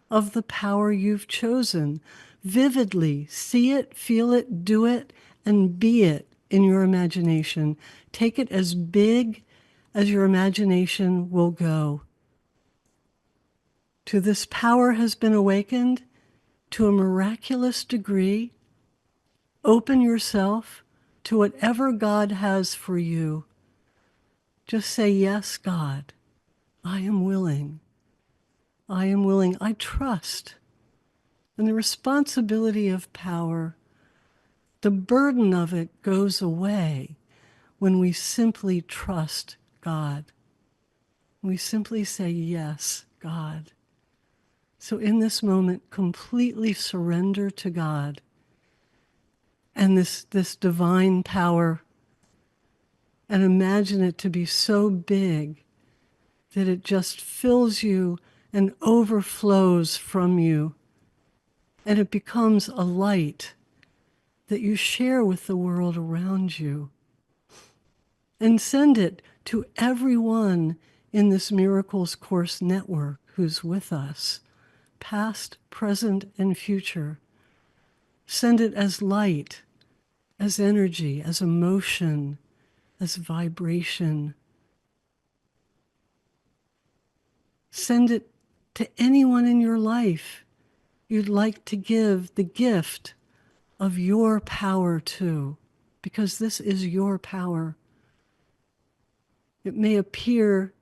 of the power you've chosen. Vividly see it, feel it, do it, and be it in your imagination. Take it as big as your imagination will go. to this power has been awakened to a miraculous degree. Open yourself to whatever God has for you. Just say, yes, God, I am willing. I am willing. I trust. And the responsibility of power, the burden of it goes away when we simply trust God. We simply say, yes, God. So in this moment, completely surrender to God and this divine power, and imagine it to be so big that it just fills you and overflows from you, and it becomes a light that you share with the world around you. And send it to everyone in this Miracles Course network who's with us, past, present, and future. Send it as light, as energy, as emotion, as vibration. Send it to anyone in your life you'd like to give the gift of your power to, because this is your power. It may appear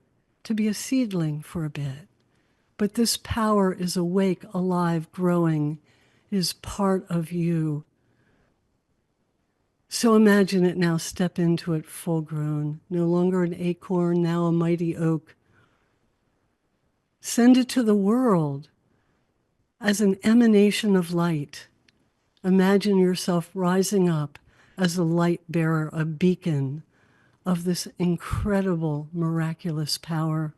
to be a seedling for a bit, but this power is awake, alive, growing, is part of you. So imagine it now, step into it full grown, no longer an acorn, now a mighty oak. Send it to the world as an emanation of light. Imagine yourself rising up as a light bearer, a beacon of this incredible, miraculous power.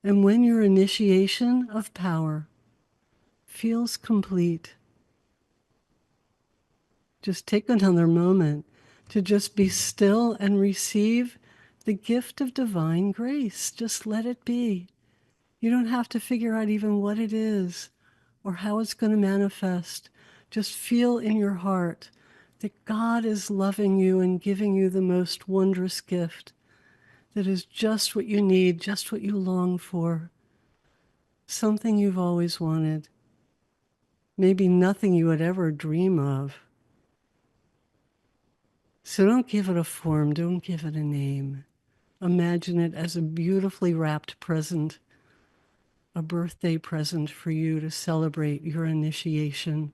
And when your initiation of power feels complete, just take another moment to just be still and receive the gift of divine grace. Just let it be. You don't have to figure out even what it is or how it's going to manifest. Just feel in your heart that God is loving you and giving you the most wondrous gift that is just what you need, just what you long for, something you've always wanted, maybe nothing you would ever dream of. So don't give it a form, don't give it a name. Imagine it as a beautifully wrapped present, a birthday present for you to celebrate your initiation.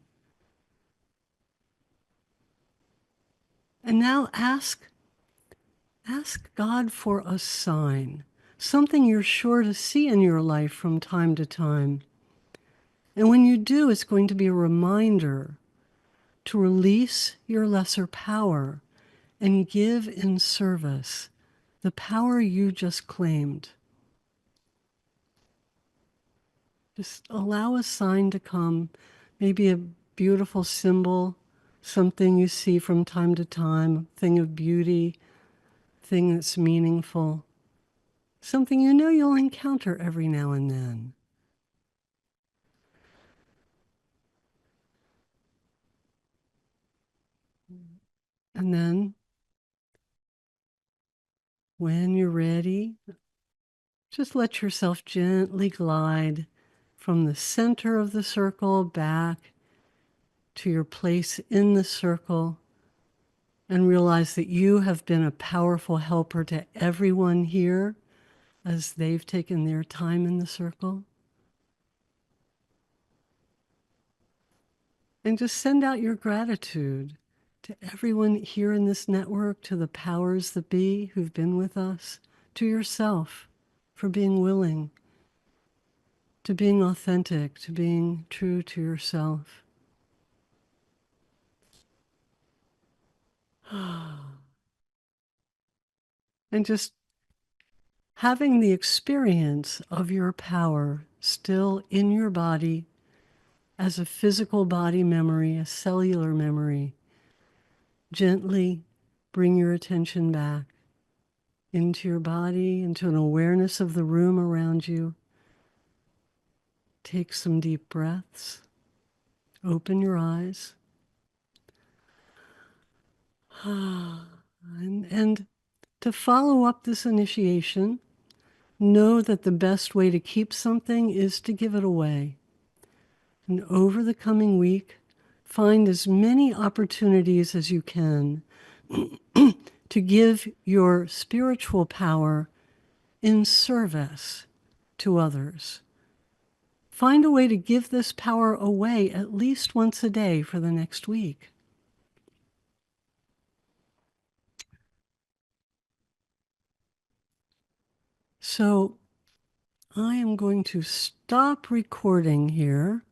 And now ask God for a sign, something you're sure to see in your life from time to time. And when you do, it's going to be a reminder to release your lesser power and give in service the power you just claimed. Just allow a sign to come, maybe a beautiful symbol, something you see from time to time, a thing of beauty, thing that's meaningful, something you know you'll encounter every now and then. And then, when you're ready, just let yourself gently glide from the center of the circle back to your place in the circle, and realize that you have been a powerful helper to everyone here as they've taken their time in the circle. And just send out your gratitude to everyone here in this network, to the powers that be who've been with us, to yourself for being willing, to being authentic, to being true to yourself. And just having the experience of your power still in your body as a physical body memory, a cellular memory. Gently bring your attention back into your body, into an awareness of the room around you. Take some deep breaths. Open your eyes. And to follow up this initiation, know that the best way to keep something is to give it away. And over the coming week, find as many opportunities as you can to give your spiritual power in service to others. Find a way to give this power away at least once a day for the next week. So I am going to stop recording here.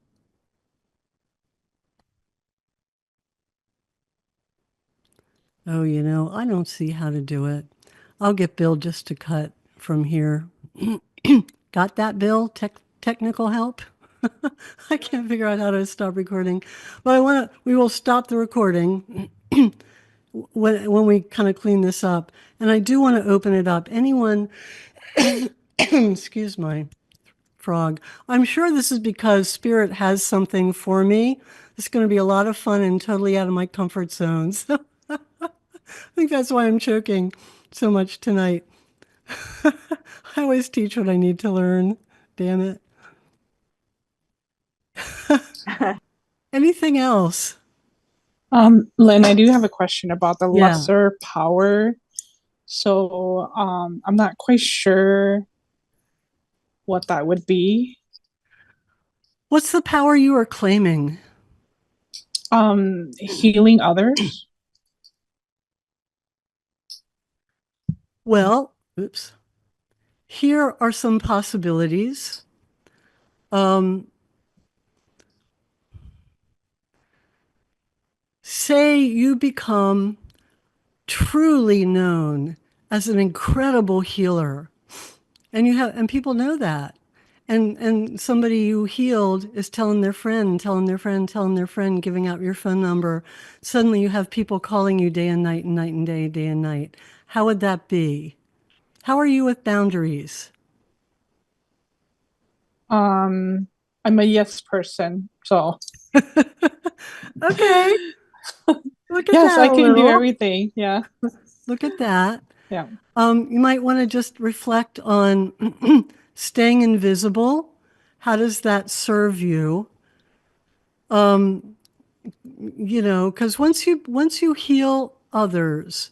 Oh, I don't see how to do it. I'll get Bill just to cut from here. Got that, Bill? Technical help? I can't figure out how to stop recording. But we will stop the recording when we kind of clean this up. And I do want to open it up. Anyone, excuse my frog. I'm sure this is because Spirit has something for me. It's going to be a lot of fun and totally out of my comfort zone. So I think that's why I'm choking so much tonight. I always teach what I need to learn. Damn it. Anything else? Lynn, I do have a question about the Yeah. lesser power. So, I'm not quite sure what that would be. What's the power you are claiming? Healing others. Well, oops. Here are some possibilities. Say you become truly known as an incredible healer, and people know that. And somebody you healed is telling their friend, telling their friend, telling their friend, giving out your phone number. Suddenly you have people calling you day and night and day, day and night. How would that be? How are you with boundaries? I'm a yes person, so Okay. Look at yes, that I a can do little. everything. Yeah, Look at that. yeah. You might want to just reflect on staying invisible. How does that serve you? Because once you heal others,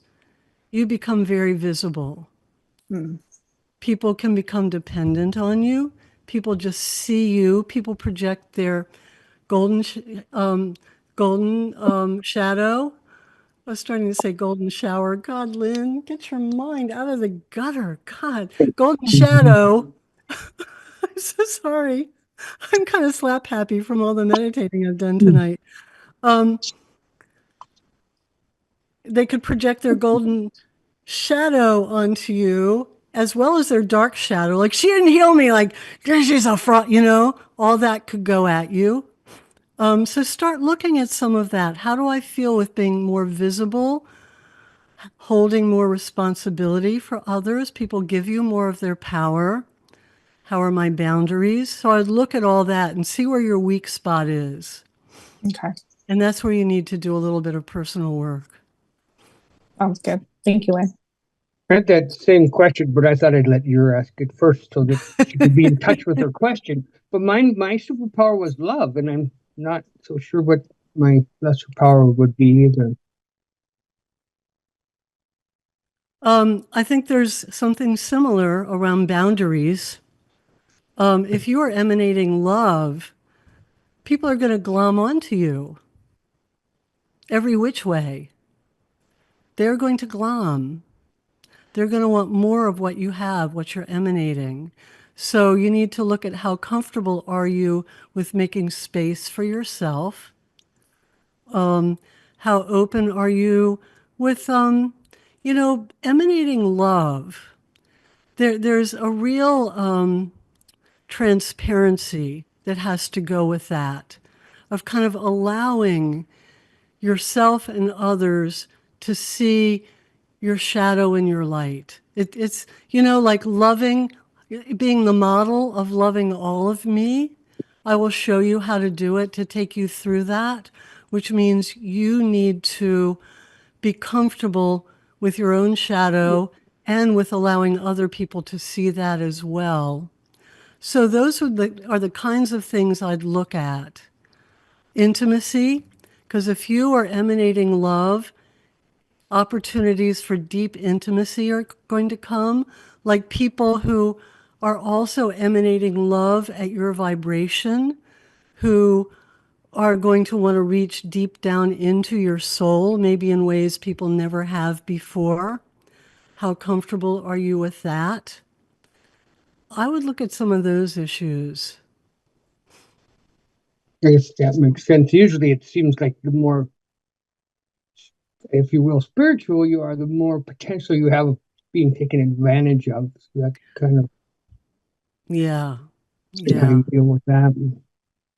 you become very visible. Hmm. People can become dependent on you. People just see you. People project their golden sh- um, golden shadow. I was starting to say golden shower. God, Lynn, get your mind out of the gutter. God, golden shadow. I'm so sorry. I'm kind of slap happy from all the meditating I've done tonight. Um, they could project their golden shadow onto you as well as their dark shadow. Like, she didn't heal me. Like, she's a fraud, all that could go at you. So start looking at some of that. How do I feel with being more visible, holding more responsibility for others? People give you more of their power. How are my boundaries? So I'd look at all that and see where your weak spot is. Okay, And that's where you need to do a little bit of personal work. sounds good. Thank you, Lynn. I had that same question, but I thought I'd let you ask it first so that she could be in touch with her question. But my superpower was love, and I'm not so sure what my lesser power would be either. I think there's something similar around boundaries. If you are emanating love, people are going to glom onto you every which way. They're going to glom. They're going to want more of what you have, what you're emanating. So you need to look at how comfortable are you with making space for yourself. How open are you with, emanating love. There's a real transparency that has to go with that, of kind of allowing yourself and others to see your shadow and your light. It's, like loving, being the model of loving all of me. I will show you how to do it to take you through that, which means you need to be comfortable with your own shadow and with allowing other people to see that as well. So those are the kinds of things I'd look at. Intimacy, because if you are emanating love, opportunities for deep intimacy are going to come, like people who are also emanating love at your vibration, who are going to want to reach deep down into your soul, maybe in ways people never have before. How comfortable are you with that? I would look at some of those issues. I guess that makes sense. Usually it seems like the more, if you will, spiritual you are, the more potential you have of being taken advantage of. So that kind of Yeah. how Yeah. you deal with that.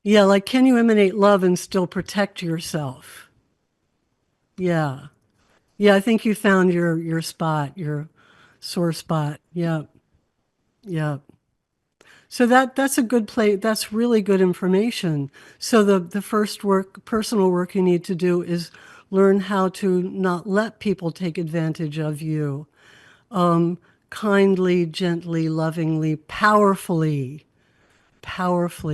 Yeah, like can you emanate love and still protect yourself? Yeah. Yeah, I think you found your spot, your sore spot. Yeah. Yeah. So that's a good play. That's really good information. So the first personal work you need to do is learn how to not let people take advantage of you. Kindly, gently, lovingly, powerfully,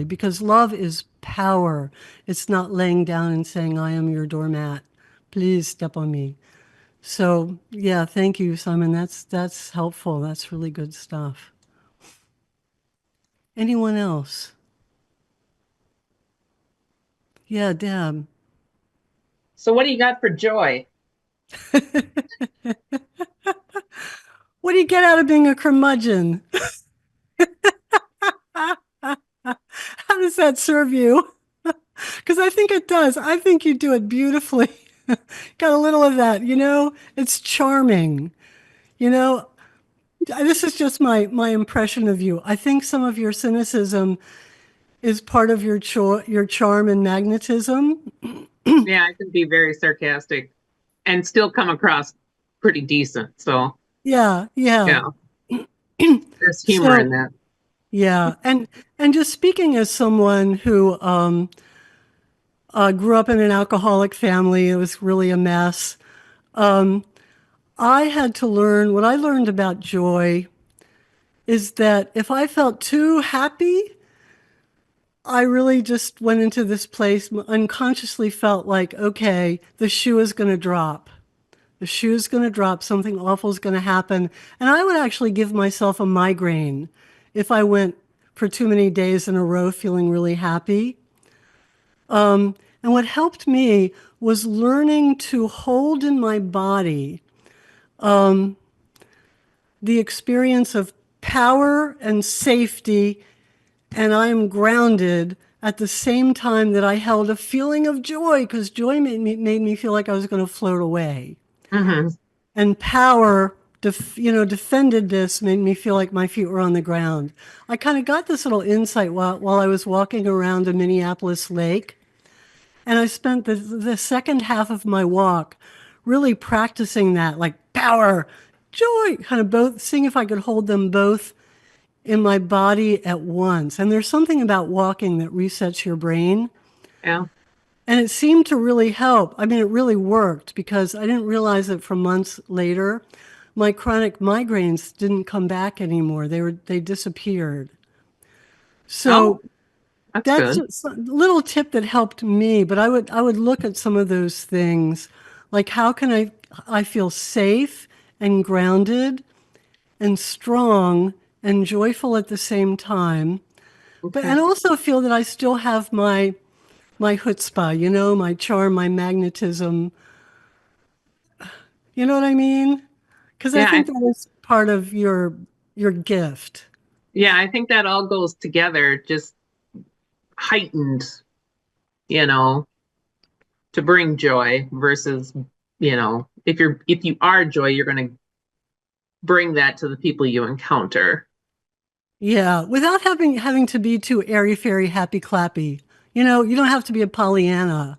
because love is power. It's not laying down and saying, I am your doormat. Please step on me. So yeah, thank you, Simon. That's helpful. That's really good stuff. Anyone else? Yeah, Deb. So what do you got for joy? What do you get out of being a curmudgeon? How does that serve you? Because I think it does. I think you do it beautifully. Got a little of that, It's charming. You know, this is just my impression of you. I think some of your cynicism is part of your charm and magnetism. Yeah, I can be very sarcastic and still come across pretty decent. So Yeah, yeah. yeah, there's humor in So that. yeah, and just speaking as someone who grew up in an alcoholic family, it was really a mess. I had to learn what I learned about joy is that if I felt too happy, I really just went into this place, unconsciously felt like, okay, the shoe is going to drop. The shoe is going to drop, something awful is going to happen. And I would actually give myself a migraine if I went for too many days in a row feeling really happy. And what helped me was learning to hold in my body the experience of power and safety, and I am grounded at the same time that I held a feeling of joy, because joy made me feel like I was going to float away. Hmm. And power, defended this, made me feel like my feet were on the ground. I kind of got this little insight while I was walking around a Minneapolis lake. And I spent the second half of my walk really practicing that, like power, joy, kind of both, seeing if I could hold them both in my body at once. And there's something about walking that resets your brain. Yeah. And it seemed to really help. I mean, it really worked because I didn't realize it for months later. My chronic migraines didn't come back anymore. They disappeared. Oh, So that's that's good. just a little tip that helped me, but I would look at some of those things, like how can I feel safe and grounded and strong and joyful at the same time, but Okay. and also feel that I still have my chutzpah, my charm, my magnetism. You know what I mean? Because I Yeah, think that is part of your gift. yeah, I think that all goes together, just heightened, you know, to bring joy versus, if you are joy, you're going to bring that to the people you encounter. Yeah, without having to be too airy fairy, happy clappy. You don't have to be a Pollyanna.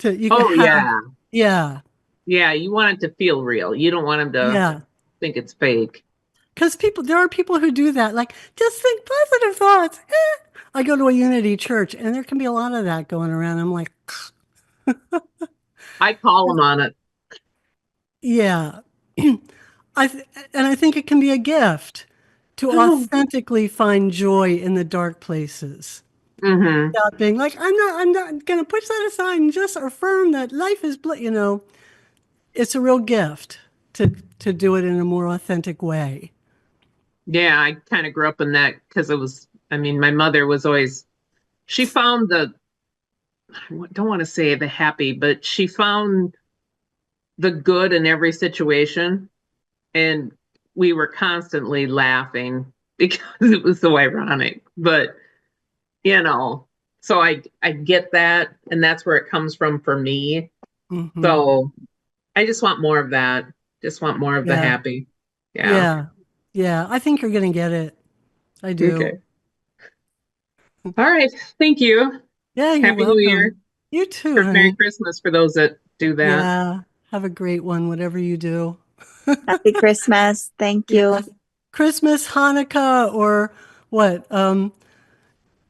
You can Oh have, yeah. yeah, Yeah, you want it to feel real. You don't want them to yeah. think it's fake. Because there are people who do that. Like, just think positive thoughts. I go to a Unity church, and there can be a lot of that going around. I'm like, I call them on it. Yeah. And I think it can be a gift to authentically find joy in the dark places. Mm-hmm. Without being like, I'm not going to push that aside and just affirm that life is, it's a real gift to do it in a more authentic way. Yeah, I kind of grew up in that because my mother was always, she found I don't want to say the happy, but she found the good in every situation. And we were constantly laughing because it was so ironic. But, so I get that. And that's where it comes from for me. Mhm. So I just want more of that. Just want more of the Yeah. happy. Yeah. Yeah. Yeah. I think you're going to get it. I do. Okay. All right. Thank you. Yeah, you're Happy New Year. welcome. You too, Merry honey. Christmas for those that do that. Yeah. Have a great one, whatever you do. Happy Christmas. Thank you. Yeah. Christmas, Hanukkah, or what?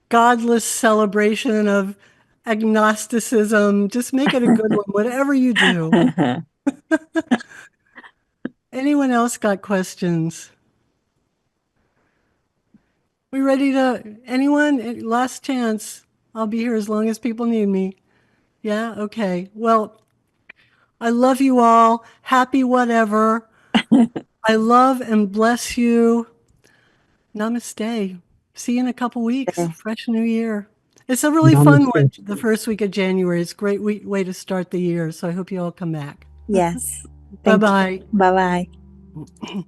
Godless celebration of agnosticism. Just make it a good one, whatever you do. Anyone else got questions? We ready anyone? Last chance. I'll be here as long as people need me. Yeah? Okay. Well, I love you all. Happy whatever. I love and bless you. Namaste. See you in a couple weeks. Okay. Fresh new year. It's a really fun Namaste. one, the first week of January. It's a great way to start the year. So I hope you all come back. Yes. Thank you. Bye-bye. Bye-bye.